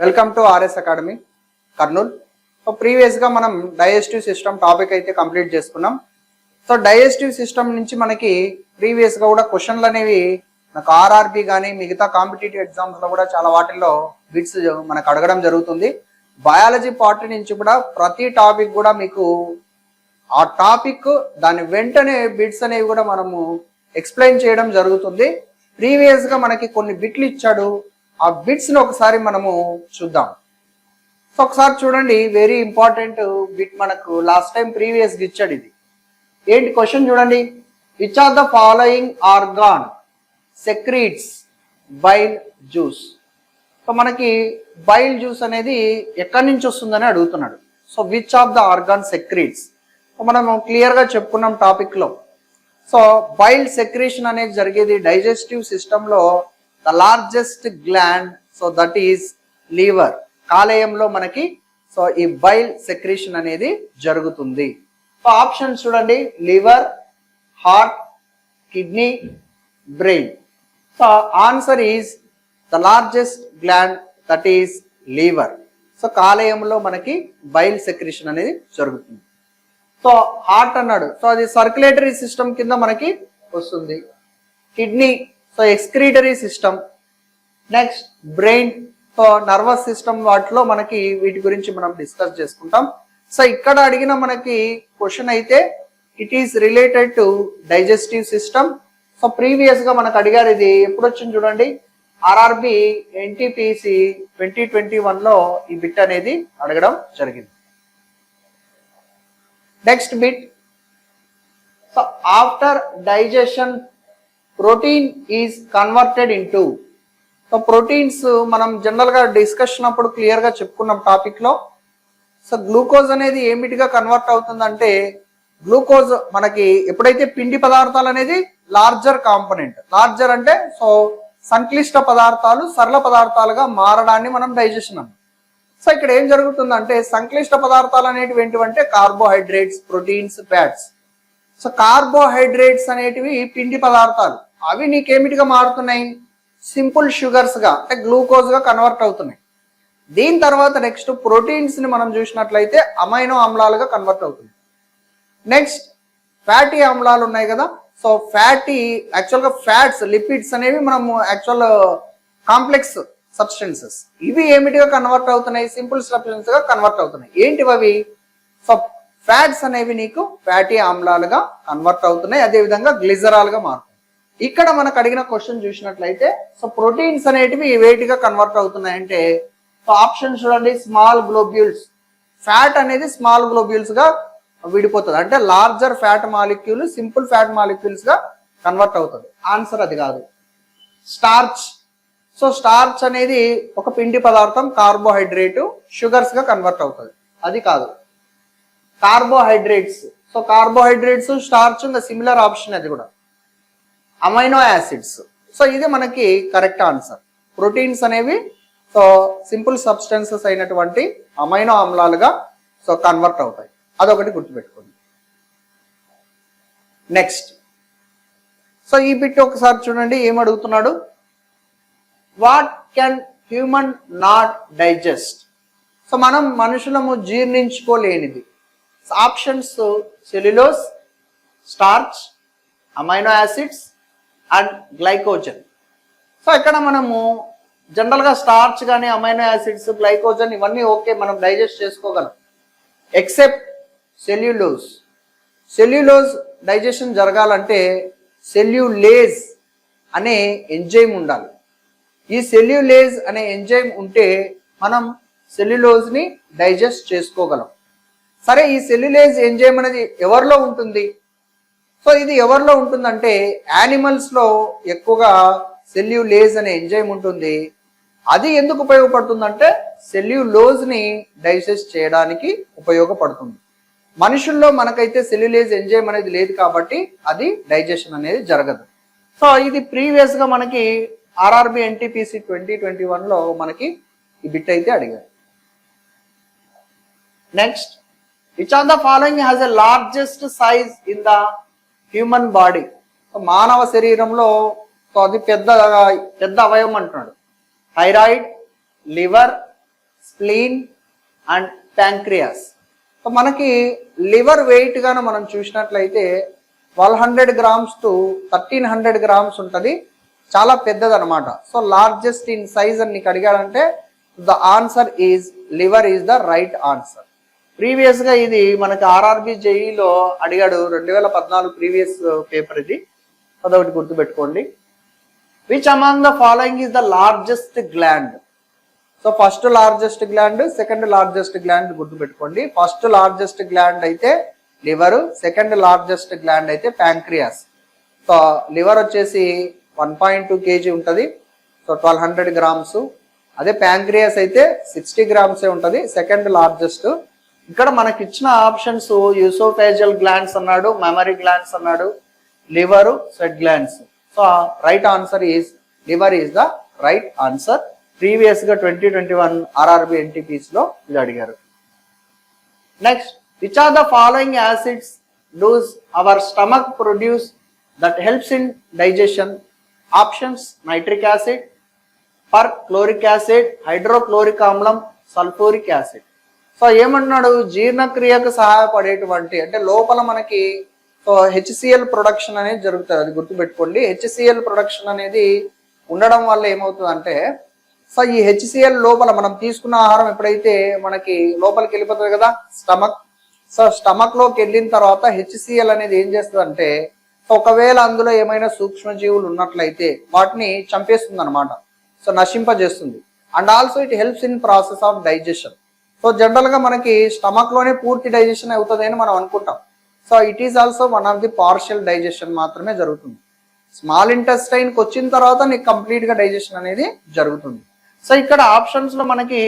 Welcome to RS academy Kurnool. So ప్రీవియస్గా మనం digestive system topic అయితే కంప్లీట్ చేసుకున్నాం. సో డైజెస్టివ్ సిస్టమ్ నుంచి మనకి ప్రీవియస్గా కూడా క్వశ్చన్లు అనేవి మనకు ఆర్ఆర్బి కానీ మిగతా కాంపిటేటివ్ ఎగ్జామ్స్లో కూడా చాలా వాటిల్లో బిట్స్ మనకు అడగడం జరుగుతుంది. బయాలజీ పార్ట్ నుంచి కూడా ప్రతి టాపిక్ కూడా మీకు ఆ టాపిక్ దాని వెంటనే బిట్స్ అనేవి కూడా మనము ఎక్స్ప్లెయిన్ చేయడం జరుగుతుంది. ప్రీవియస్గా మనకి కొన్ని బిట్లు ఇచ్చాడు, ఆ బిట్స్ని ఒకసారి మనము చూద్దాం. సో ఒకసారి చూడండి, వెరీ ఇంపార్టెంట్ బిట్ మనకు లాస్ట్ టైం ప్రీవియస్గా ఇచ్చాడు. ఇది ఏంటి క్వశ్చన్ చూడండి, which are the following organ secretes bile juice. So మనకి బైల్ జ్యూస్ అనేది ఎక్కడి నుంచి వస్తుందని అడుగుతున్నాడు. So which of the organ secretes మనము క్లియర్గా చెప్పుకున్నాం టాపిక్లో. సో బైల్ సెక్రేషన్ అనేది జరిగేది డైజెస్టివ్ సిస్టంలో the largest gland, so that is liver. కాలేయంలో మనకి సో ఈ బైల్ సెక్రేషన్ అనేది జరుగుతుంది. సో ఆప్షన్స్ చూడండి, liver, heart, kidney, brain. So answer is the largest gland, that is liver. So కాలేయంలో మనకి బైల్ సెక్రేషన్ అనేది జరుగుతుంది. సో హార్ట్ అన్నాడు, సో అది సర్క్యులేటరీ సిస్టమ్ కింద మనకి వస్తుంది. Kidney so excretory system. Next brain, so nervous system. వాటిలో మనకి వీటి గురించి మనం డిస్కస్ చేసుకుంటాం. సో ఇక్కడ అడిగిన మనకి క్వశ్చన్ అయితే it is related to digestive system. So previous గా మనకు అడిగారు, ఇది ఎప్పుడు వచ్చింది చూడండి, ఆర్ఆర్బి ఎన్టీపీసీ 2021లో ఈ బిట్ అనేది అడగడం జరిగింది. Next bit, so after digestion protein is converted into. So proteins మనం జనరల్ గా డిస్కషన్ అప్పుడు క్లియర్ గా చెప్పుకున్నాం టాపిక్ లో. సో గ్లూకోజ్ అనేది ఏమిటిగా కన్వర్ట్ అవుతుందంటే, గ్లూకోజ్ మనకి ఎప్పుడైతే పిండి పదార్థాలు అనేది లార్జర్ కాంపోనెంట్, లార్జర్ అంటే సో సంక్లిష్ట పదార్థాలు సరళ పదార్థాలుగా మారడాన్ని మనం డైజెషన్ అన్నాం. సో ఇక్కడ ఏం జరుగుతుందంటే సంక్లిష్ట పదార్థాలు అనేటివి ఏంటివంటే carbohydrates, proteins, fats. So carbohydrates అనేటివి పిండి పదార్థాలు, అవి నీకేమిటిగా మారుతున్నాయి, సింపుల్ షుగర్స్ గా అంటే గ్లూకోజ్ గా కన్వర్ట్ అవుతున్నాయి. దీని తర్వాత నెక్స్ట్ ప్రోటీన్స్ ని మనం చూసినట్లయితే అమైనో ఆమ్లాలుగా కన్వర్ట్ అవుతుంది. నెక్స్ట్ ఫ్యాటీ ఆమ్లాలు ఉన్నాయి కదా, సో ఫ్యాటీ యాక్చువల్గా ఫ్యాట్స్, లిపిడ్స్ అనేవి మనము యాక్చువల్ కాంప్లెక్స్ సబ్స్టెన్సెస్, ఇవి ఏమిటిగా కన్వర్ట్ అవుతున్నాయి, సింపుల్ సబ్స్టెన్స్ గా కన్వర్ట్ అవుతున్నాయి. ఏంటివి అవి, సో ఫ్యాట్స్ అనేవి నీకు ఫ్యాటీ ఆమ్లాలుగా కన్వర్ట్ అవుతున్నాయి, అదేవిధంగా గ్లిజరాల్ గా మారుతాయి. ఇక్కడ మనకు అడిగిన క్వశ్చన్ చూసినట్లయితే సో ప్రోటీన్స్ అనేటివి వేటిగా కన్వర్ట్ అవుతున్నాయంటే, సో ఆప్షన్ చూడండి, స్మాల్ గ్లోబ్యూల్స్. ఫ్యాట్ అనేది స్మాల్ గ్లోబ్యూల్స్ గా విడిపోతుంది, అంటే larger fat molecule simple fat molecules గా కన్వర్ట్ అవుతుంది. ఆన్సర్ అది కాదు. స్టార్చ్, సో స్టార్చ్ అనేది ఒక పిండి పదార్థం, కార్బోహైడ్రేట్ షుగర్స్ గా కన్వర్ట్ అవుతుంది, అది కాదు. కార్బోహైడ్రేట్స్, సో కార్బోహైడ్రేట్స్ స్టార్చ్ ఇంకా సిమిలర్ ఆప్షన్, అది కూడా. అమైనో యాసిడ్స్, సో ఇది మనకి కరెక్ట్ ఆన్సర్. ప్రోటీన్స్ అనేవి సో సింపుల్ సబ్స్టెన్సెస్ అయినటువంటి అమైనో ఆమ్లాలుగా సో కన్వర్ట్ అవుతాయి, అదొకటి గుర్తుపెట్టుకోండి. నెక్స్ట్, సో ఈ బిట్ ఒకసారి చూడండి, ఏమడుగుతున్నాడు, what can human not digest. So మనం మనుషులము జీర్ణించుకోలేనిది. Options cellulose, starch, amino acids and glycogen. So ఇక్కడ మనము జనరల్గా స్టార్చ్ కానీ అమైనో యాసిడ్స్, గ్లైకోజన్ ఇవన్నీ ఓకే, మనం డైజెస్ట్ చేసుకోగలం, ఎక్సెప్ట్ సెల్యులోస్. సెల్యులోస్ డైజెషన్ జరగాలంటే సెల్యులేజ్ అనే ఎంజైమ్ ఉండాలి. ఈ సెల్యులేజ్ అనే ఎంజైమ్ ఉంటే మనం సెల్యులోజ్ని డైజెస్ట్ చేసుకోగలం. సరే, ఈ సెల్యులేజ్ ఎంజైమ్ అనేది ఎవరిలో ఉంటుంది? సో ఇది ఎవరిలో ఉంటుందంటే యానిమల్స్లో ఎక్కువగా సెల్యులేజ్ అనే ఎంజైమ్ ఉంటుంది. అది ఎందుకు ఉపయోగపడుతుందంటే సెల్యులోజ్ని డైజెస్ట్ చేయడానికి ఉపయోగపడుతుంది. మనుషుల్లో మనకైతే సెల్యులేజ్ ఎంజైమ్ అనేది లేదు కాబట్టి అది డైజెషన్ అనేది జరగదు. సో ఇది ప్రీవియస్గా మనకి ఆర్ఆర్బి ఎన్టీపీసీ 2021లో మనకి ఈ బిట్ అయితే అడిగారు. Next, which are the following has a largest size in the human body. మానవ శరీరంలో సో అది పెద్ద అవయవం అంటున్నాడు. Thyroid, liver, spleen and pancreas. So మనకి లివర్ వెయిట్ గాను మనం చూసినట్లయితే 1200 grams to 1300 grams ఉంటుంది, చాలా పెద్దది అనమాట. సో లార్జెస్ట్ ఇన్ సైజ్ అని నీకు అడిగాడంటే the answer is liver is the right answer. ప్రీవియస్గా ఇది మనకి ఆర్ఆర్బి జేఈలో అడిగాడు, 2014 ప్రీవియస్ పేపర్ ఇది, అదొకటి గుర్తుపెట్టుకోండి. Which among the following is the largest gland? So first largest gland, second largest gland గుర్తుపెట్టుకోండి. ఫస్ట్ లార్జెస్ట్ గ్లాండ్ అయితే లివర్, సెకండ్ లార్జెస్ట్ గ్లాండ్ అయితే ప్యాంక్రియాస్. సో లివర్ వచ్చేసి 1.2 kg ఉంటుంది, సో 1200 grams. అదే ప్యాంక్రియాస్ అయితే 60 grams ఉంటుంది, సెకండ్ లార్జెస్ట్. ఇక్కడ మనకి ఇచ్చిన ఆప్షన్స్ యూసోఫేజియల్ గ్లాండ్స్ అన్నాడు, మెమరీ గ్లాండ్స్ అన్నాడు, liver, sweat glands. So right answer is liver is the right answer. ప్రీవియస్గా 2021 ఆర్ఆర్బి ఎన్టీపీస్లో ఇది అడిగారు. Next, which are the following acids does our stomach produce that helps in digestion? Options: nitric acid, perchloric acid, hydrochloric amlam, sulfuric acid. So ఏమంటున్నాడు, జీర్ణక్రియకు సహాయపడేటువంటి అంటే లోపల మనకి so HCl production అనేది జరుగుతుంది, అది గుర్తుపెట్టుకోండి. హెచ్సిఎల్ ప్రొడక్షన్ అనేది ఉండడం వల్ల ఏమవుతుంది అంటే, సో ఈ హెచ్సిఎల్ లోపల మనం తీసుకున్న ఆహారం ఎప్పుడైతే మనకి లోపలికి వెళ్ళిపోతుంది కదా స్టమక్, సో స్టమక్ లోకి వెళ్ళిన తర్వాత హెచ్సిఎల్ అనేది ఏం చేస్తుంది అంటే, ఒకవేళ అందులో ఏమైనా సూక్ష్మజీవులు ఉన్నట్లయితే వాటిని చంపేస్తుంది అనమాట, సో నశింపజేస్తుంది. And also it helps in process of digestion. So general గా మనకి స్టమక్ లోనే పూర్తి డైజెషన్ అవుతుంది అని మనం అనుకుంటాం. So it is also one of the partial digestion మాత్రమే జరుగుతుంది. స్మాల్ ఇంటెస్టైన్ కి వచ్చిన తర్వాత నీకు కంప్లీట్ గా డైజెషన్ అనేది జరుగుతుంది. సో ఇక్కడ ఆప్షన్స్ లో మనకి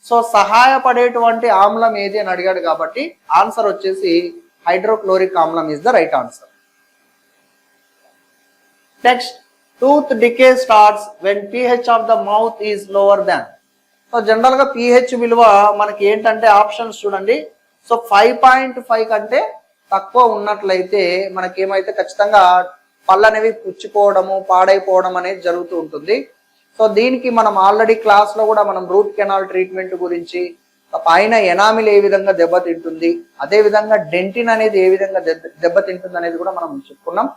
సో సహాయపడేటువంటి ఆమ్లం ఏది అని అడిగాడు కాబట్టి ఆన్సర్ వచ్చేసి హైడ్రోక్లోరిక్ ఆమ్లం is the right answer. Next, tooth decay starts when pH of the mouth is lower than. So general గా pH విలువ మనకి ఏంటంటే ఆప్షన్స్ చూడండి. సో 5.5 కంటే తక్కువ ఉన్నట్లయితే మనకి ఏమైతే ఖచ్చితంగా పళ్ళు అనేవి పుచ్చిపోవడము, పాడైపోవడం అనేది జరుగుతూ ఉంటుంది. సో దీనికి మనం ఆల్రెడీ క్లాస్ లో కూడా మనం రూట్ కెనాల్ ట్రీట్మెంట్ గురించి, పైన ఎనామిల్ ఏ విధంగా దెబ్బతింటుంది, అదే విధంగా డెంటిన్ అనేది ఏ విధంగా దెబ్బతింటుంది అనేది కూడా మనం చెప్పుకున్నాం.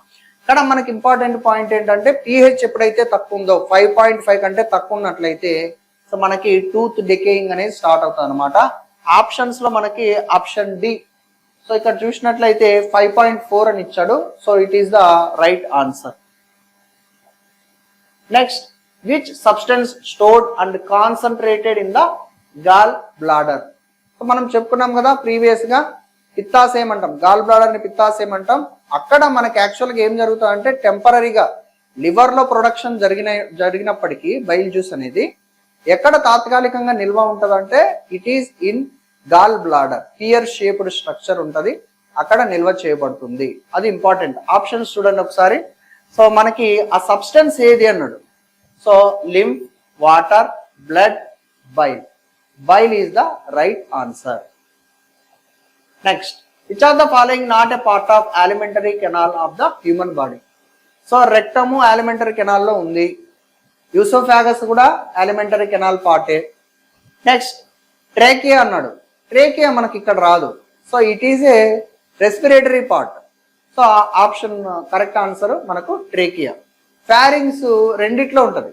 ఇక్కడ మనకి ఇంపార్టెంట్ పాయింట్ ఏంటంటే pH ఎప్పుడైతే తక్కువ ఉందో 5.5 కంటే తక్కువ ఉన్నట్లయితే సో మనకి టూత్ డికేయింగ్ అనేది స్టార్ట్ అవుతుంది అనమాట. ఆప్షన్స్ లో మనకి ఆప్షన్ డి. సో ఇక్కడ చూసినట్లయితే 5.4 అని ఇచ్చాడు, so it is the right answer. Next, which substance stored and concentrated in the gall bladder? So మనం చెప్పుకున్నాం కదా ప్రీవియస్ గా పిత్తాశయం అంటాం, గాల్ బ్లాడర్ ని పిత్తాశయం అంటాం. అక్కడ మనకి యాక్చువల్ గా ఏం జరుగుతుంది అంటే టెంపరీగా లివర్ లో ప్రొడక్షన్ జరిగినప్పటికీ బైల్ జ్యూస్ అనేది ఎక్కడ తాత్కాలికంగా నిల్వ ఉంటదంటే it is in gall bladder. Pear shaped structure ఉంటది, అక్కడ నిల్వ చేయబడుతుంది. అది ఇంపార్టెంట్. ఆప్షన్స్ చూడండి ఒకసారి. సో మనకి ఆ సబ్స్టెన్స్ ఏది అన్నాడు. So lymph, water, blood, bile. Bile is the right answer. Next, which are the following not a part of alimentary canal of the human body? So rectum alimentary canal లో ఉంది, oesophagus కూడా alimentary canal పార్టే. Next, trachea అన్నాడు. Trachea మనకి ఇక్కడ రాదు, so it is a respiratory part. So option correct answer మనకు trachea. Pharynx రెండిట్లో ఉంటుంది,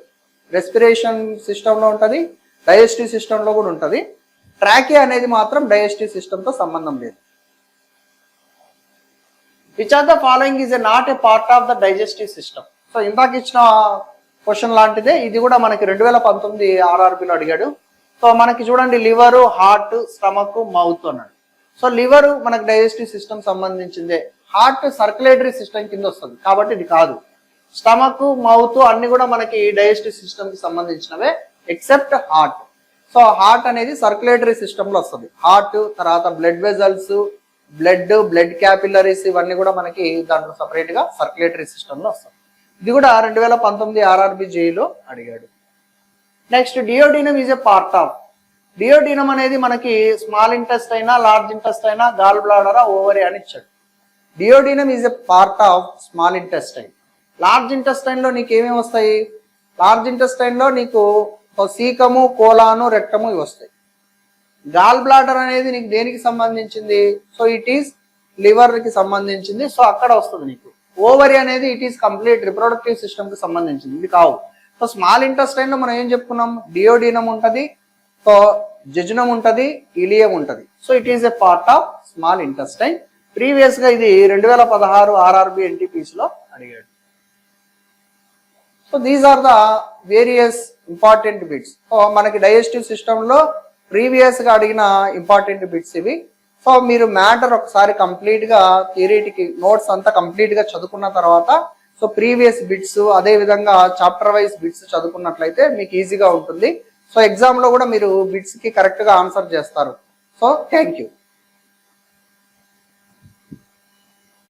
రెస్పిరేషన్ సిస్టంలో ఉంటుంది, డైజెస్టివ్ సిస్టంలో కూడా ఉంటుంది. ట్రాకియా అనేది మాత్రం డైజెస్టివ్ సిస్టంతో సంబంధం లేదు. Which are the following is not a part of the digestive system? So ఇందాక ఇచ్చిన క్వశ్చన్ లాంటిదే ఇది కూడా మనకి 2019 ఆర్ఆర్బిలో అడిగాడు. సో మనకి చూడండి లివర్, హార్ట్, స్టమక్, మౌత్ అన్నాడు. సో లివర్ మనకి డైజెస్టివ్ సిస్టమ్ సంబంధించిందే, హార్ట్ సర్క్యులేటరీ సిస్టమ్ కింద వస్తుంది కాబట్టి ఇది కాదు. స్టమక్, మౌత్ అన్ని కూడా మనకి డైజెస్టివ్ సిస్టమ్ కి సంబంధించినవే ఎక్సెప్ట్ హార్ట్. సో హార్ట్ అనేది సర్క్యులేటరీ సిస్టమ్ లో వస్తుంది. హార్ట్ తర్వాత బ్లడ్ వెజల్స్, బ్లడ్ క్యాపిలరీస్ ఇవన్నీ కూడా మనకి దాంట్లో సపరేట్ గా సర్క్యులేటరీ సిస్టమ్ లో వస్తుంది. ఇది కూడా 2019 ఆర్ఆర్బి జేఈలో అడిగాడు. Next, duodenum is a part of. Duodenum అనేది మనకి small intestine, large intestine, gall bladder, ovary అని ఇచ్చాడు. Duodenum is a part of small intestine. Large intestine లో నీకు ఏమేమి వస్తాయి? లార్జ్ ఇంటెస్టైన్ లో నీకు సీకము, కోలాను, రెక్టము ఇవి వస్తాయి. గాల్ బ్లాడర్ అనేది నీకు దేనికి సంబంధించింది? సో ఇట్ ఈస్ లివర్ కి సంబంధించింది. సో అక్కడ వస్తుంది నీకు. ఓవరీ అనేది it is complete reproductive system కి సంబంధించింది, ఇది కావు. సో స్మాల్ ఇంటెస్టైన్ లో మనం ఏం చెప్పుకున్నాం? డియోడినం ఉంటది, సో జెజునం ఉంటది, ఇలియం ఉంటది. So it is a part of small intestine. Previous గా ఇది 2016 ఆర్ఆర్బి ఎన్టీపీస్ లో అడిగాడు. So these are the various important bits. So మనకి డైజెస్టివ్ సిస్టమ్ లో ప్రీవియస్ గా అడిగిన ఇంపార్టెంట్ బిట్స్ ఇవి. సో మీరు మ్యాటర్ ఒకసారి కంప్లీట్ గా థియరీటికి నోట్స్ అంతా కంప్లీట్ గా చదువుకున్న తర్వాత సో ప్రీవియస్ బిట్స్ అదే విధంగా చాప్టర్ వైజ్ బిట్స్ చదువుకున్నట్లయితే మీకు ఈజీగా ఉంటుంది. సో ఎగ్జామ్ లో కూడా మీరు బిట్స్ కి కరెక్ట్ గా ఆన్సర్ చేస్తారు. So thank you.